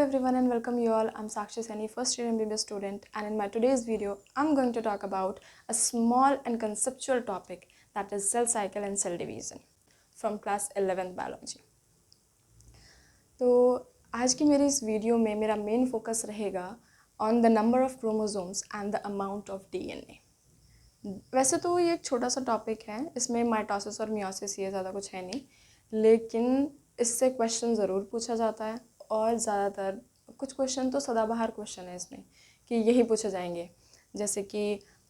everyone and welcome you all. I'm Sakshi Saini, first year MBBS student, and in my today's video, I'm going to talk about a small and conceptual topic that is cell cycle and cell division from class 11th biology. तो आज की मेरी इस video में मेरा main focus रहेगा on the number of chromosomes and the amount of DNA. वैसे तो ये एक छोटा सा टॉपिक है, इसमें माइटोसिस और मियोसिस ये ज़्यादा कुछ है नहीं, लेकिन इससे क्वेश्चन ज़रूर पूछा जाता है और ज़्यादातर कुछ क्वेश्चन तो सदाबहार क्वेश्चन है इसमें कि यही पूछे जाएंगे. जैसे कि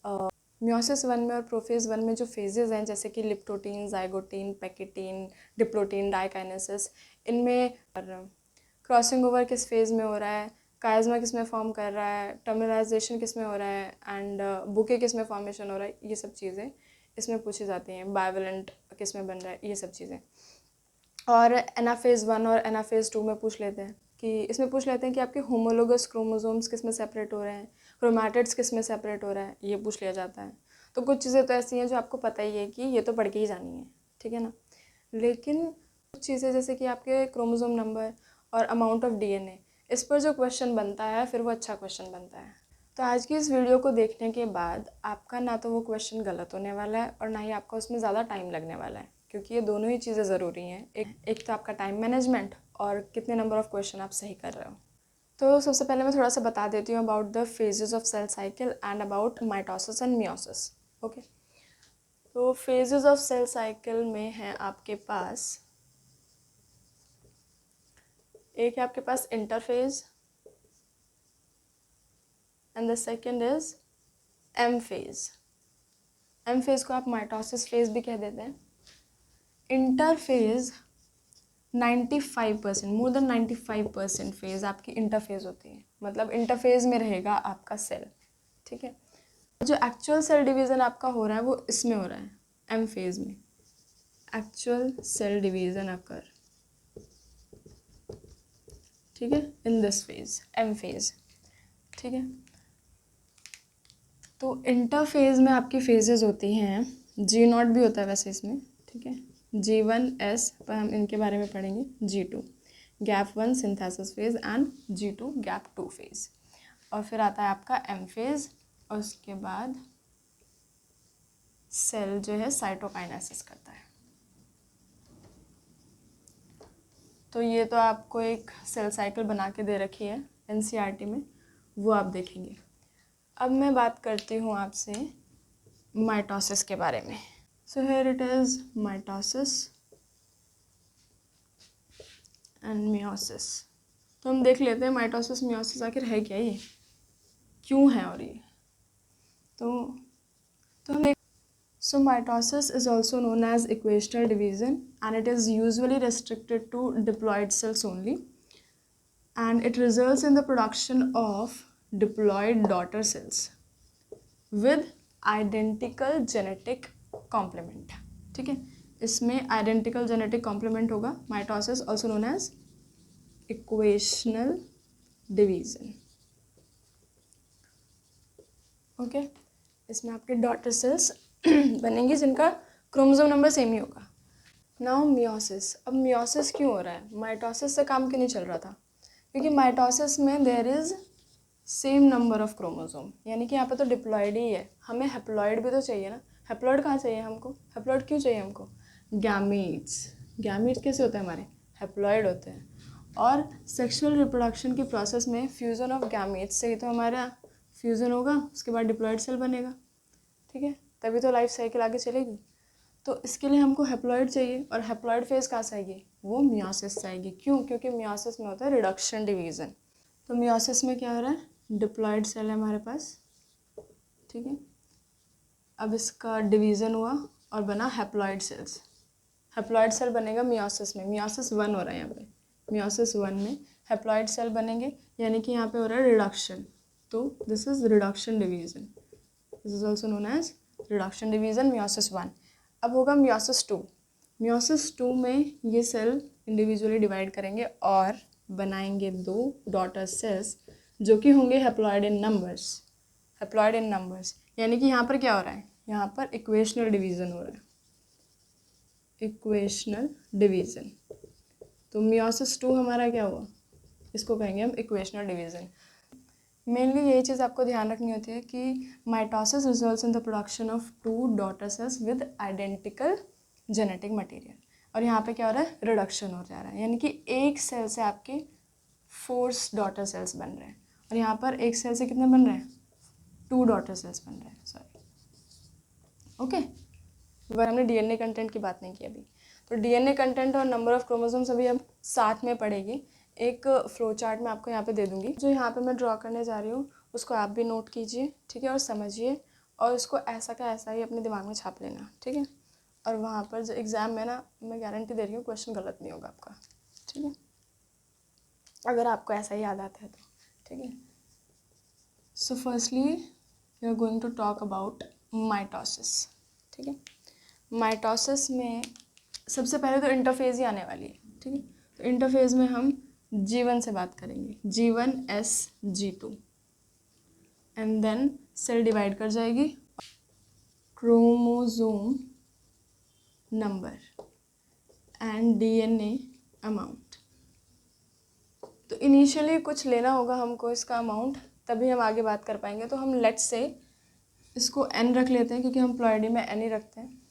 मियोसिस 1 में और प्रोफेज 1 में जो फेजेस हैं, जैसे कि leptotene, zygotene, pachytene, diplotene, diakinesis, इनमें क्रॉसिंग ओवर किस फेज़ में हो रहा है, कायज़मा किस में फॉर्म कर रहा है, टर्मिनलाइजेशन किस में हो रहा है, एंड बुके किस में फॉर्मेशन हो रहा है, ये सब चीज़ें इसमें पूछी जाती हैं. बाइवेलेंट किस में बन रहा है, ये सब चीज़ें. और एनाफेज़ 1 और एनाफेज़ 2 में पूछ लेते हैं कि आपके होमोलोगस क्रोमोसोम्स किस में सेपरेट हो रहे हैं, क्रोमैटिड्स किस में सेपरेट हो रहा है, ये पूछ लिया जाता है. तो कुछ चीज़ें तो ऐसी हैं जो आपको पता ही है कि ये तो पढ़ के ही जानी है, ठीक है ना. लेकिन कुछ चीज़ें जैसे कि आपके क्रोमोसोम नंबर और अमाउंट ऑफ डीएनए, इस पर जो क्वेश्चन बनता है फिर वो अच्छा क्वेश्चन बनता है. तो आज की इस वीडियो को देखने के बाद आपका ना तो वो क्वेश्चन गलत होने वाला है और ना ही आपका उसमें ज़्यादा टाइम लगने वाला है, क्योंकि ये दोनों ही चीज़ें ज़रूरी हैं. एक तो आपका टाइम मैनेजमेंट और कितने नंबर ऑफ क्वेश्चन आप सही कर रहे हो. तो सबसे पहले मैं थोड़ा सा बता देती हूँ about the phases of cell cycle and about mitosis and meiosis. Okay, तो फेजेस ऑफ सेल साइकिल में है आपके पास, एक है आपके पास interphase and the second is M phase. M phase को आप माइटोसिस फेज भी कह देते हैं. इंटरफेज 95%, मोर देन 95% फेज आपकी इंटरफेज होती है, मतलब इंटरफेज में रहेगा आपका सेल, ठीक है. जो एक्चुअल सेल डिवीज़न आपका हो रहा है वो इसमें हो रहा है, एम फेज में. एक्चुअल सेल डिवीज़न अकर, ठीक है, in this phase, M phase, ठीक है. तो इंटरफेज में आपकी फेजेस होती हैं, G0 भी होता है वैसे इसमें, ठीक है. G1S पर हम इनके बारे में पढ़ेंगे. G2 gap 1 synthesis phase and G2 gap 2 phase. और फिर आता है आपका एम फेज और उसके बाद सेल जो है साइटोकाइनेसिस करता है. तो ये तो आपको एक सेल साइकिल बना के दे रखी है NCERT में, वो आप देखेंगे. अब मैं बात करती हूँ आपसे माइटोसिस के बारे में. So here it is mitosis and meiosis. तो हम देख लेते हैं माइटोसिस मियोसिस आखिर है क्या, ये क्यों है और ये. तो हम देख. So mitosis is also known as equational division and it is usually restricted to diploid cells only, and it results in the production of diploid daughter cells with identical genetic complement, ठीक है. इसमें identical genetic complement होगा. Mitosis also known as equational division. Okay, इसमें आपके daughter cells बनेंगी जिनका chromosome number same ही होगा. Now meiosis. अब मियोसिस क्यों हो रहा है, माइटोसिस से काम क्यों नहीं चल रहा था, क्योंकि माइटोसिस में there is same number of chromosome, यानी कि यहाँ पे तो डिप्लॉइड ही है. हमें हेप्लॉइड भी तो चाहिए ना. हेप्लॉइड कहाँ चाहिए हमको, हेप्लॉइड क्यों चाहिए हमको, गैमीट्स. गैमीट्स कैसे होते हैं हमारे, हेप्लॉइड होते हैं. और सेक्सुअल रिप्रोडक्शन की प्रोसेस में फ्यूज़न ऑफ गैमीट्स से ही तो हमारा फ्यूज़न होगा, उसके बाद डिप्लॉइड सेल बनेगा, ठीक है. तभी तो लाइफ साइकिल आगे चलेगी. तो इसके लिए हमको हेप्लॉइड चाहिए, और हेप्लॉइड फेज कहाँ से आएगी, वो मियोसिस से आएगी. क्यों, क्योंकि मियोसिस में होता है रिडक्शन डिवीज़न. तो मियोसिस में क्या हो रहा है, डिप्लॉइड सेल है हमारे पास, ठीक है. अब इसका डिवीज़न हुआ और बना हेप्लॉइड सेल्स. हेप्लॉइड सेल बनेगा मियोसिस में. मियोसिस 1 हो रहा है यहाँ पे. मियोसिस 1 में हेप्लॉइड सेल बनेंगे, यानी कि यहाँ पे हो रहा है रिडक्शन. तो this is reduction division. This is also known as reduction division, meiosis 1. अब होगा मियोसिस 2. मियोसिस 2 में ये सेल इंडिविजुअली डिवाइड करेंगे और बनाएंगे 2 डॉटर सेल्स जो कि होंगे हेप्लॉइड इन नंबर्स. हेप्लॉइड इन नंबर्स यानी कि यहाँ पर क्या हो रहा है, यहाँ पर इक्वेशनल डिवीज़न हो रहा है. Equational division. तो मियोसिस 2 हमारा क्या हुआ, इसको कहेंगे हम इक्वेशनल डिवीज़न। मेनली यही चीज़ आपको ध्यान रखनी होती है कि mitosis results in the production of 2 daughter cells with identical genetic material. और यहाँ पे क्या हो रहा है, रिडक्शन हो जा रहा है, यानी कि एक सेल से आपके 4 डॉटर सेल्स बन रहे हैं, और यहाँ पर एक सेल से कितने बन रहे हैं, 2 डॉटर सेल्स बन रहे हैं, सॉरी। ओके, पर हमने डीएनए कंटेंट की बात नहीं की अभी। तो डीएनए कंटेंट और नंबर ऑफ क्रोमोसोम्स अभी हम साथ में पढ़ेंगे। एक फ्लो चार्ट मैं आपको यहाँ पे दे दूँगी, जो यहाँ पे मैं ड्रॉ करने जा रही हूँ उसको आप भी नोट कीजिए, ठीक है, और समझिए, और उसको ऐसा का ऐसा ही अपने दिमाग में छाप लेना, ठीक है। और वहाँ पर जो एग्ज़ाम में ना, मैं गारंटी दे रही हूँ क्वेश्चन गलत नहीं होगा आपका, ठीक है, अगर आपको ऐसा ही याद आता है तो, ठीक है। So firstly we are going to talk about mitosis, ठीक है। माइटोसिस में सबसे पहले तो इंटरफेज ही आने वाली है, ठीक है। तो इंटरफेज में हम G1 से बात करेंगे, G1 S G2, and then cell divide कर जाएगी, chromosome number and DNA amount. तो इनिशियली कुछ लेना होगा हमको इसका अमाउंट, तभी हम आगे बात कर पाएंगे। तो हम लेट्स से इसको n रख लेते हैं, क्योंकि हम प्लॉइडी में n ही रखते हैं,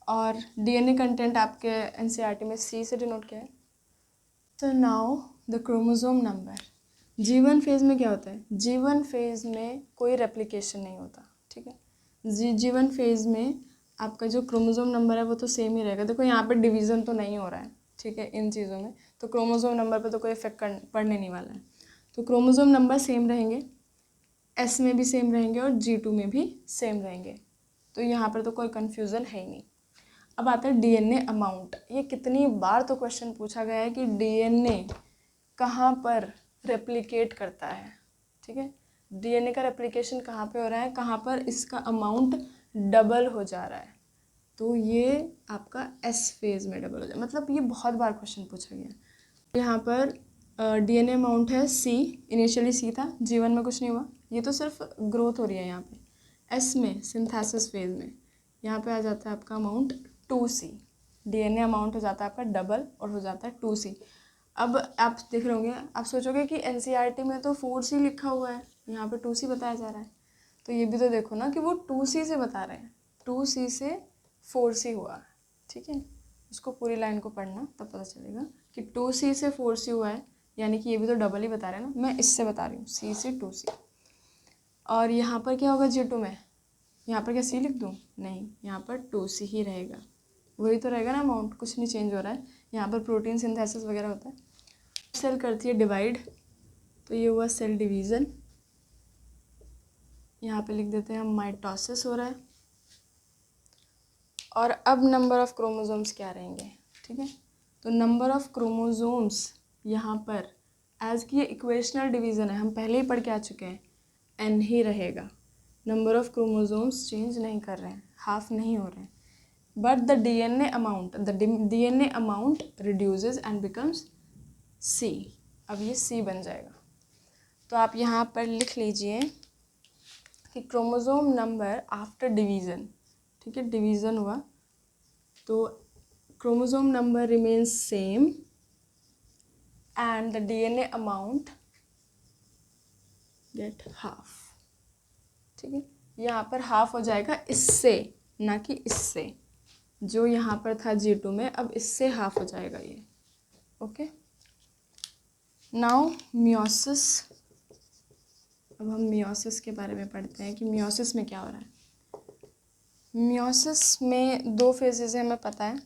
और डीएनए कंटेंट आपके एनसीईआरटी में C से डिनोट किया है। तो now the chromosome number. G1 phase में क्या होता है, G1 फेज़ में कोई रेप्लिकेशन नहीं होता, ठीक है। G1 फेज़ में आपका जो क्रोमोसोम नंबर है वो तो सेम ही रहेगा। देखो यहाँ पर डिवीज़न तो नहीं हो रहा है, ठीक है, इन चीज़ों में, तो क्रोमोसोम नंबर पे तो कोई इफेक्ट पड़ने नहीं वाला है। तो क्रोमोसोम नंबर सेम रहेंगे, S में भी सेम रहेंगे और G2 में भी सेम रहेंगे, तो यहाँ पर तो कोई कन्फ्यूज़न है ही नहीं। अब आता है डीएनए अमाउंट। ये कितनी बार तो क्वेश्चन पूछा गया है कि डीएनए कहाँ पर रेप्लिकेट करता है, ठीक है, डीएनए का रेप्लिकेशन कहाँ पे हो रहा है, कहाँ पर इसका अमाउंट डबल हो जा रहा है। तो ये आपका एस फेज़ में डबल हो जाए, मतलब ये बहुत बार क्वेश्चन पूछा गया। यहाँ पर डीएनए अमाउंट है C, इनिशियली C था, G1 में कुछ नहीं हुआ, ये तो सिर्फ ग्रोथ हो रही है। यहाँ पे S में सिंथेसिस फेज़ में यहाँ पे आ जाता है आपका अमाउंट 2C, डीएनए अमाउंट हो जाता है आपका डबल और हो जाता है 2C। अब आप देख रहे होंगे, आप सोचोगे कि एनसीईआरटी में तो 4C लिखा हुआ है, यहाँ पे 2C बताया जा रहा है, तो ये भी तो देखो ना कि वो 2C से बता रहे हैं, 2C से 4C हुआ, ठीक है। उसको पूरी लाइन को पढ़ना तब पता चलेगा कि 2C से 4C हुआ है, यानी कि ये भी तो डबल ही बता रहे हैं ना, मैं इससे बता रही हूँ C से 2C। और यहाँ पर क्या होगा G2 में, यहाँ पर क्या C लिख दूँ, नहीं, यहाँ पर 2C ही रहेगा, वही तो रहेगा ना अमाउंट, कुछ नहीं चेंज हो रहा है। यहाँ पर प्रोटीन सिंथेसिस वगैरह होता है, सेल करती है डिवाइड, तो ये हुआ सेल डिवीज़न। यहाँ पे लिख देते हैं हम माइटोसिस हो रहा है। और अब नंबर ऑफ़ क्रोमोसोम्स क्या रहेंगे, ठीक है। तो नंबर ऑफ़ क्रोमोसोम्स यहाँ पर एज की ये इक्वेशनल डिवीज़न है, हम पहले ही पढ़ के आ चुके हैं, n ही रहेगा। नंबर ऑफ़ क्रोमोसोम्स चेंज नहीं कर रहे हैं, हाफ नहीं हो रहे हैं, but the DNA amount reduces and becomes C। अब ये C बन जाएगा। तो आप यहाँ पर लिख लीजिए कि क्रोमोसोम नंबर आफ्टर डिवीज़न, ठीक है, डिवीज़न हुआ तो chromosome number remains same and the DNA amount gate half, ठीक है। यहाँ पर हाफ हो जाएगा इससे, ना कि इससे, जो यहाँ पर था G2 में, अब इससे हाफ हो जाएगा ये, ओके। Now meiosis. अब हम मियोसिस के बारे में पढ़ते हैं कि मियोसिस में क्या हो रहा है। मियोसिस में 2 फेजेस हमें पता है,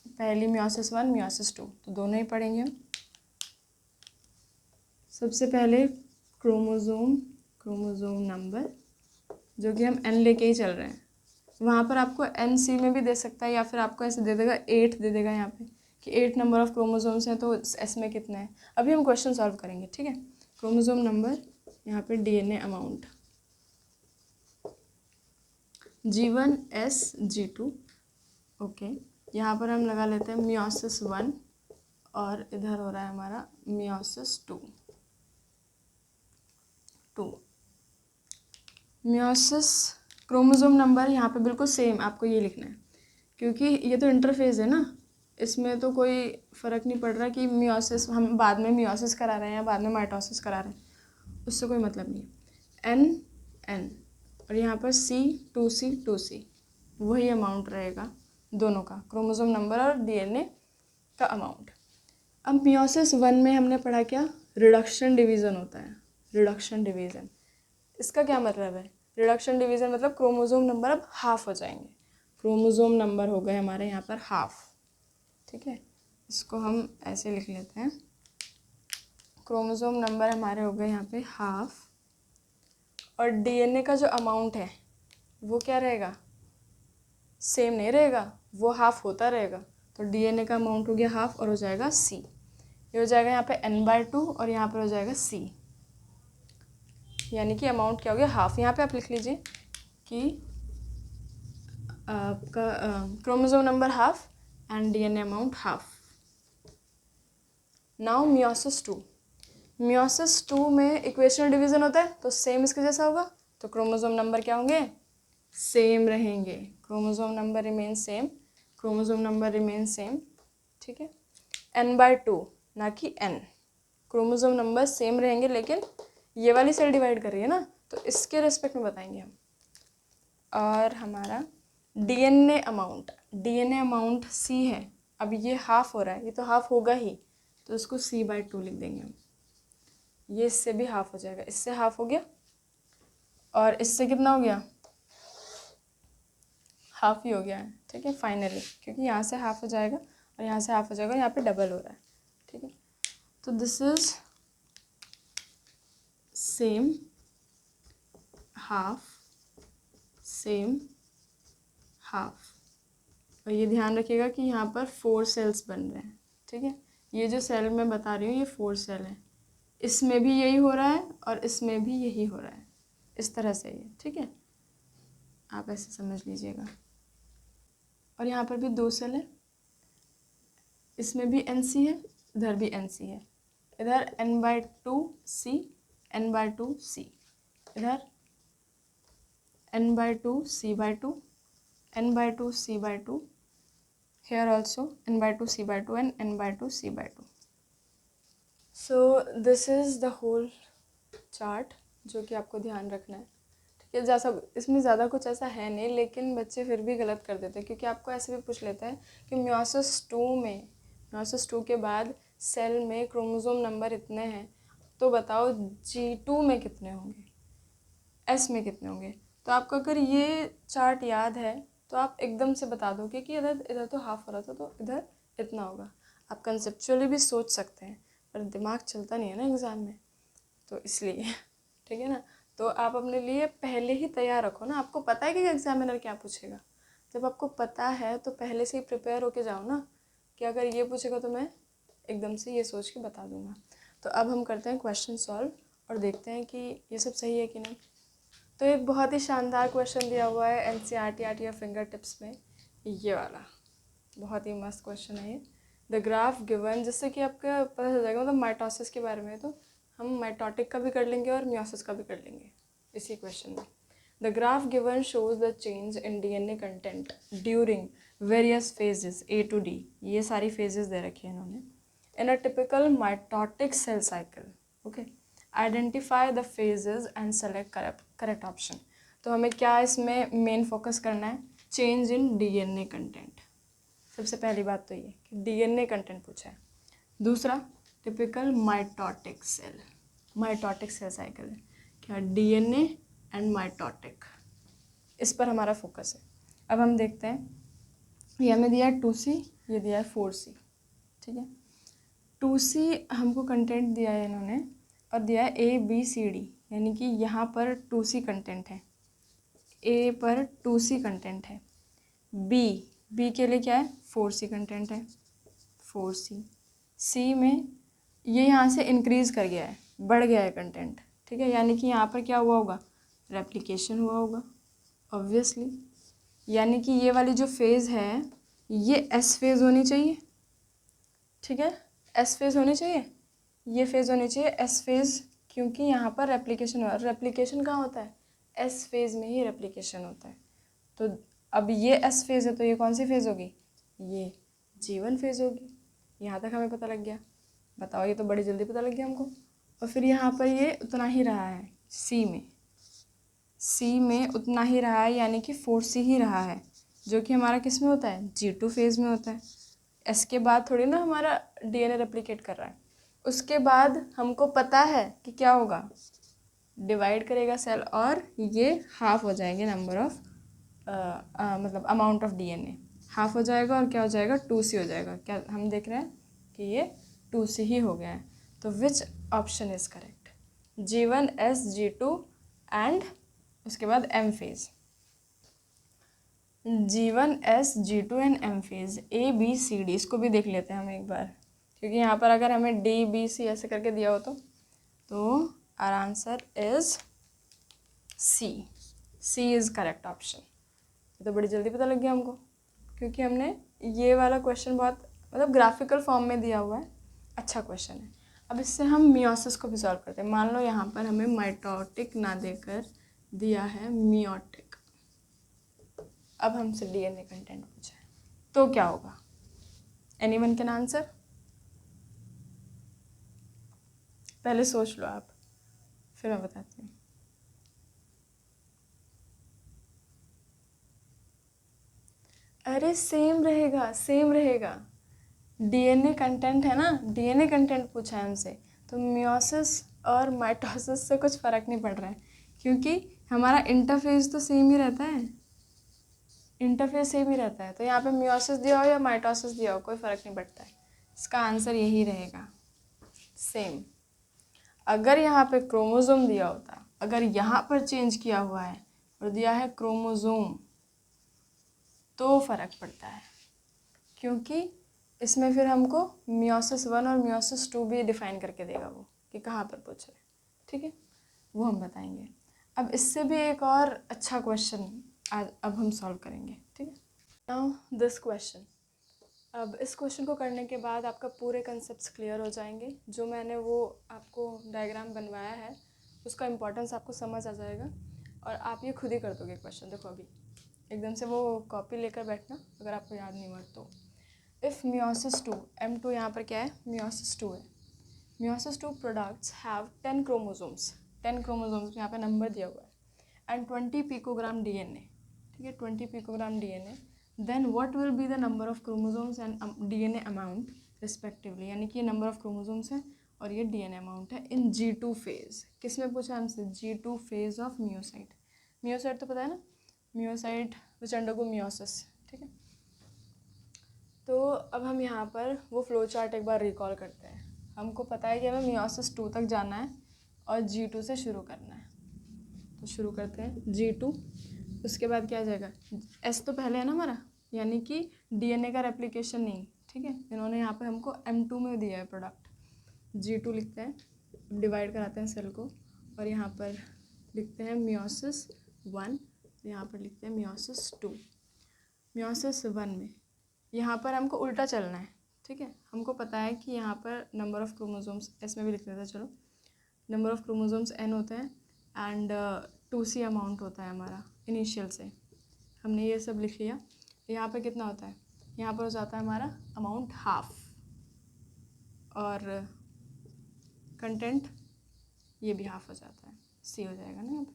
पहली मियोसिस 1, मियोसिस 2, तो दोनों ही पढ़ेंगे हम। सबसे पहले क्रोमोसोम नंबर, जो कि हम n लेके ही चल रहे हैं, वहाँ पर आपको NC में भी दे सकता है, या फिर आपको ऐसे दे देगा 8 दे देगा यहाँ पे कि 8 नंबर ऑफ़ क्रोमोसोम्स हैं, तो S में कितने हैं, अभी हम क्वेश्चन सॉल्व करेंगे, ठीक है। क्रोमोसोम नंबर, यहाँ पे DNA amount, G1 S G2, okay. यहाँ पर हम लगा लेते हैं मियोसिस 1 और इधर हो रहा है हमारा मियोसिस 2। मियोसिस क्रोमोसोम नंबर यहाँ पे बिल्कुल सेम आपको ये लिखना है, क्योंकि ये तो इंटरफेज है ना, इसमें तो कोई फ़र्क नहीं पड़ रहा कि मियोसिस हम बाद में मियोसिस करा रहे हैं या बाद में माइटोसिस करा रहे हैं, उससे कोई मतलब नहीं है। एन एन और यहाँ पर सी 2C वही अमाउंट रहेगा दोनों का, क्रोमोसोम नंबर और डीएनए का अमाउंट। अब मियोसिस 1 में हमने पढ़ा क्या, रिडक्शन डिवीज़न होता है। रिडक्शन डिवीज़न इसका क्या मतलब है, रिडक्शन डिवीज़न मतलब क्रोमोसोम नंबर अब हाफ हो जाएंगे। क्रोमोसोम नंबर हो गए हमारे यहाँ पर हाफ, ठीक है। इसको हम ऐसे लिख लेते हैं, क्रोमोसोम नंबर हमारे हो गए यहाँ पे हाफ, और डीएनए का जो अमाउंट है वो क्या रहेगा, सेम नहीं रहेगा, वो हाफ होता रहेगा। तो डीएनए का अमाउंट हो गया हाफ और हो जाएगा सी, ये हो जाएगा यहाँ पे n/2 और यहाँ पर हो जाएगा सी, यानी कि अमाउंट क्या हो गया हाफ। यहाँ पे आप लिख लीजिए कि आपका chromosome number half and DNA amount half. Now meiosis 2, meiosis 2 में इक्वेशनल डिवीज़न होता है तो सेम इसके जैसा होगा, तो क्रोमोसोम नंबर क्या होंगे, सेम रहेंगे, chromosome number remain same, chromosome number remain same, ठीक है। n/2 ना कि n, क्रोमोसोम नंबर सेम रहेंगे, लेकिन ये वाली सेल डिवाइड कर रही है ना, तो इसके रिस्पेक्ट में बताएंगे हम। और हमारा डीएनए अमाउंट c है, अब ये हाफ हो रहा है, ये तो हाफ होगा ही, तो इसको c/2 लिख देंगे हम। ये इससे भी हाफ हो जाएगा, इससे हाफ हो गया और इससे कितना हो गया, हाफ ही हो गया है, ठीक है फाइनली, क्योंकि यहाँ से हाफ हो जाएगा और यहाँ से हाफ हो जाएगा, यहाँ पे डबल हो रहा है, ठीक है। तो this is same half, same half, और ये ध्यान रखिएगा कि यहाँ पर 4 सेल्स बन रहे हैं, ठीक है। ये जो सेल मैं बता रही हूँ ये 4 सेल है, इसमें भी यही हो रहा है और इसमें भी यही हो रहा है, इस तरह से ये, ठीक है, आप ऐसे समझ लीजिएगा। और यहाँ पर भी 2 सेल है, इसमें भी NC है, इधर भी NC है, इधर n/2C n/2C, इधर n/2C/2 n/2C/2, here also n/2C/2 and n/2C/2। So this is the whole chart जो कि आपको ध्यान रखना है, ठीक है। जैसा इसमें ज़्यादा कुछ ऐसा है नहीं, लेकिन बच्चे फिर भी गलत कर देते हैं, क्योंकि आपको ऐसे भी पूछ लेता है कि मियोसिस 2 के बाद सेल में क्रोमोसोम नंबर इतने हैं, तो बताओ G2 में कितने होंगे, S में कितने होंगे। तो आपको अगर ये चार्ट याद है तो आप एकदम से बता दोगे कि इधर तो हाफ हो रहा था तो इधर इतना होगा। आप कंसेप्चुअली भी सोच सकते हैं, पर दिमाग चलता नहीं है ना एग्ज़ाम में, तो इसलिए ठीक है ना। तो आप अपने लिए पहले ही तैयार रखो ना, आपको पता है कि एग्जामिनर क्या पूछेगा। जब आपको पता है तो पहले से ही प्रिपेयर होके जाओ ना, कि अगर ये पूछेगा तो मैं एकदम से ये सोच के बता दूंगा। तो अब हम करते हैं क्वेश्चन सॉल्व और देखते हैं कि ये सब सही है कि नहीं। तो एक बहुत ही शानदार क्वेश्चन दिया हुआ है NCERT या फिंगर टिप्स में, ये वाला बहुत ही मस्त क्वेश्चन है ये। द ग्राफ गिवन, जिससे कि आपका पता चल जाएगा, मतलब माइटोसिस के बारे में, तो हम माइटोटिक का भी कर लेंगे और मियोसिस का भी कर लेंगे इसी क्वेश्चन में। The graph given shows the change in DNA content during various phases A to D, ये सारी फेजेस दे रखी है इन्होंने, in a typical mitotic cell cycle. Okay, identify the phases and select correct option. तो हमें क्या इसमें मेन फोकस करना है, चेंज इन DNA कंटेंट। सबसे पहली बात तो ये कि DNA कंटेंट पूछा है। दूसरा, टिपिकल माइटोटिक सेल साइकिल है क्या, DNA एंड माइटोटिक, इस पर हमारा फोकस है। अब हम देखते हैं, ये हमें दिया है 2C, ये दिया है 4C, ठीक है। 2C हमको कंटेंट दिया है इन्होंने और दिया है ABCD, यानी कि यहाँ पर 2C कंटेंट है, A पर 2C कंटेंट है, B के लिए क्या है 4C कंटेंट है, 4C, C में ये यहाँ से इंक्रीज़ कर गया है, बढ़ गया है कंटेंट, ठीक है, यानी कि यहाँ पर क्या हुआ होगा, रेप्लिकेशन हुआ होगा ऑब्वियसली, यानी कि ये वाली जो फेज़ है ये S फेज़ होनी चाहिए, ठीक है, S फेज़ होनी चाहिए, ये फेज़ होनी चाहिए S फेज़, क्योंकि यहाँ पर रेप्लिकेशन हुआ, रेप्लिकेशन कहाँ होता है, S फेज़ में ही रेप्लिकेशन होता है। तो अब ये S फेज़ है तो ये कौन सी फेज़ होगी, ये G1 फेज होगी। यहाँ तक हमें पता लग गया। बताओ, ये तो बड़ी जल्दी पता लग गया हमको। और फिर यहाँ पर ये उतना ही रहा है सी में उतना ही रहा है, यानी कि 4C ही रहा है, जो कि हमारा किस में होता है, G2 फेज में होता है। इसके बाद थोड़ी ना हमारा DNA रेप्लिकेट कर रहा है। उसके बाद हमको पता है कि क्या होगा, डिवाइड करेगा सेल और ये हाफ हो जाएंगे नंबर ऑफ मतलब अमाउंट ऑफ DNA हाफ हो जाएगा और क्या हो जाएगा, 2C हो जाएगा। क्या हम देख रहे हैं कि ये 2C ही हो गया है। तो which option is correct, G1 S G2 and उसके बाद M phase. G1 S G2 and M phase, ABCD, इसको भी देख लेते हैं हम एक बार, क्योंकि यहाँ पर अगर हमें DBC ऐसे करके दिया हो तो our answer is C is correct option. ये तो बड़ी जल्दी पता लग गया हमको, क्योंकि हमने ये वाला क्वेश्चन बहुत मतलब ग्राफिकल फॉर्म में दिया हुआ है। अच्छा क्वेश्चन है। अब इससे हम मियोसिस को भी सॉल्व करते हैं। मान लो यहाँ पर हमें माइटोटिक ना देकर दिया है मियोटिक। अब हमसे DNA कंटेंट पूछा है तो क्या होगा, एनीवन कैन आंसर? पहले सोच लो आप, फिर मैं बताती हूँ। अरे सेम रहेगा। DNA कंटेंट है ना, DNA कंटेंट पूछा है हमसे, तो मियोसिस और माइटोसिस से कुछ फ़र्क नहीं पड़ रहा है, क्योंकि हमारा इंटरफेस तो सेम ही रहता है। तो यहाँ पे मियोसिस दिया हो या माइटोसिस दिया हो कोई फ़र्क नहीं पड़ता है। इसका आंसर यही रहेगा, सेम। अगर यहाँ पे क्रोमोसोम दिया होता, अगर यहाँ पर चेंज किया हुआ है और दिया है क्रोमोसोम, तो फ़र्क पड़ता है, क्योंकि इसमें फिर हमको मियोसिस 1 और मियोसिस 2 भी डिफाइन करके देगा वो, कि कहाँ पर पूछ रहे। ठीक है, वो हम बताएंगे। अब इससे भी एक और अच्छा क्वेश्चन आज अब हम सॉल्व करेंगे। ठीक है, नाउ दिस क्वेश्चन। अब इस क्वेश्चन को करने के बाद आपका पूरे कंसेप्ट्स क्लियर हो जाएंगे। जो मैंने वो आपको डायग्राम बनवाया है उसका इम्पोर्टेंस आपको समझ आ जाएगा और आप ये खुद ही कर दोगे क्वेश्चन। देखो, अभी एकदम से वो कॉपी लेकर बैठना अगर आपको याद नहीं हुआ तो। इफ़ मियोसिस 2, M2 यहाँ पर क्या है, मियोसिस 2 है। Meiosis 2 products have 10 chromosomes, 10 chromosomes यहाँ पे नंबर दिया हुआ है, एंड 20 पिकोग्राम DNA। ठीक है, 20 picogram DNA। Then what will be the number of chromosomes and DNA amount respectively, यानी कि ये नंबर ऑफ क्रोमोसोम्स है और ये DNA अमाउंट है इन G2 फेज। किस में पूछा हमसे, G2 phase of meiocyte. Meiocyte तो पता है ना, मियोसाइट विच अंडरगो मियोसिस। ठीक है, तो अब हम यहाँ पर वो फ्लो चार्ट एक बार रिकॉल करते हैं। हमको पता है कि हमें मियोसिस 2 तक जाना है और G2 से शुरू करना है, तो शुरू करते हैं G2। उसके बाद क्या आ जाएगा, S तो पहले है ना हमारा, यानी कि DNA का रेप्लिकेशन नहीं। ठीक है, इन्होंने यहाँ पे हमको M2 में दिया है प्रोडक्ट, G2 लिखते हैं। डिवाइड कराते हैं सेल को और यहाँ पर लिखते हैं मियोसिस 1, यहाँ पर लिखते हैं मियोसिस 2। मियोसिस 1 में यहाँ पर हमको उल्टा चलना है। ठीक है, हमको पता है कि यहाँ पर नंबर ऑफ़ क्रोमोसोम्स, इसमें भी लिख देते हैं, चलो। नंबर ऑफ़ क्रोमोसोम्स n होते हैं एंड 2C अमाउंट होता है हमारा इनिशियल से। हमने ये सब लिख लिया। यहाँ पर कितना होता है, यहाँ पर हो जाता है हमारा अमाउंट हाफ, और कंटेंट ये भी हाफ हो जाता है, C हो जाएगा ना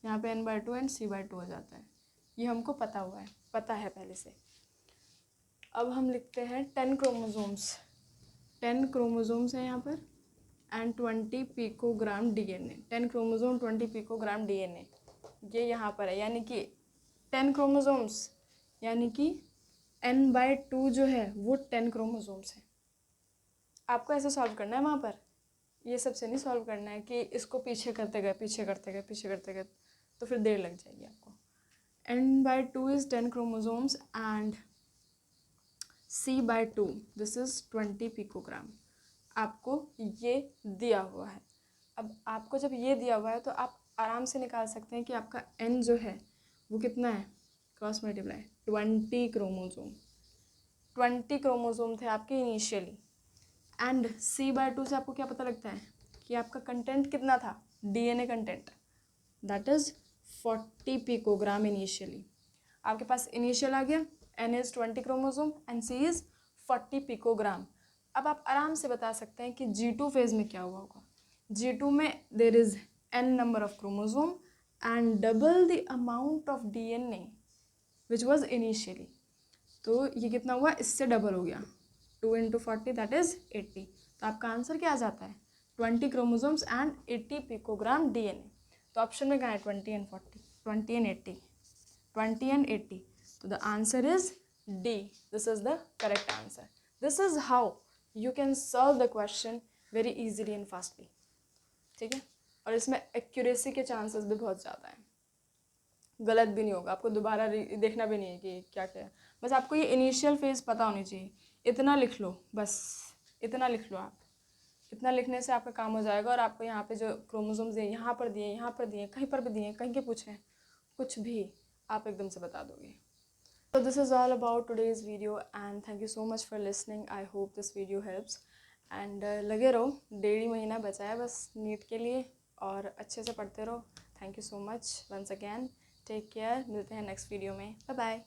यहाँ पे n/2 एंड C/2 हो जाता है। ये हमको पता है पहले से। अब हम लिखते हैं 10 क्रोमोसोम्स, 10 क्रोमोसोम्स हैं यहाँ पर and 20 picogram DNA। 10 chromosome 20 picogram DNA ये यहाँ पर है, यानी कि 10 क्रोमोसोम्स यानी कि n/2 जो है वो 10 क्रोमोसोम्स है। आपको ऐसे सॉल्व करना है, वहाँ पर ये सबसे नहीं सॉल्व करना है कि इसको पीछे करते गए तो फिर देर लग जाएगी आपको। n/2 is 10 chromosomes and C/2 this is 20 picogram. आपको ये दिया हुआ है। अब आपको जब ये दिया हुआ है तो आप आराम से निकाल सकते हैं कि आपका n जो है वो कितना है, क्रॉस मल्टीप्लाई 20 क्रोमोसोम। 20 क्रोमोसोम थे आपके इनिशियली, एंड C/2 से आपको क्या पता लगता है कि आपका कंटेंट कितना था, DNA content, that is 40 picogram initially. आपके पास इनिशियल आ गया, n is 20 chromosome and C is 40 picogram. अब आप आराम से बता सकते हैं कि G2 फेज़ में क्या हुआ होगा। G2 में there is n number of chromosome and double the amount of DNA which was initially. तो ये कितना हुआ, इससे डबल हो गया, 2 × 40 दैट इज़ 80। तो आपका आंसर क्या आ जाता है, 20 क्रोमोसोम्स एंड 80 पिकोग्राम DNA। तो ऑप्शन में कहाँ है 20 एंड 40, 20 एंड 80, 20 एंड 80। तो the answer is D, this is the correct answer. This is how you can solve the question very easily and fastly, ठीक है। और इसमें एक्यूरेसी के चांसेस भी बहुत ज़्यादा हैं, गलत भी नहीं होगा, आपको दोबारा देखना भी नहीं है कि क्या क्या है। बस आपको ये इनिशियल फेज़ पता होनी चाहिए, इतना लिख लो, बस इतना लिख लो आप। इतना लिखने से आपका काम हो जाएगा। और आपको यहाँ पे जो क्रोमोसोम्स हैं यहाँ पर दिए, यहाँ पर दिए, कहीं पर भी दिए, कहीं के पूछें, कुछ भी आप एकदम से बता दोगे। So this is all about today's video and thank you so much for listening. I hope this video helps and लगे रहो, 1.5 महीना बचा है बस नीट के लिए और अच्छे से पढ़ते रहो। Thank you so much once again, take care, मिलते हैं नेक्स्ट वीडियो में, बाय बाय।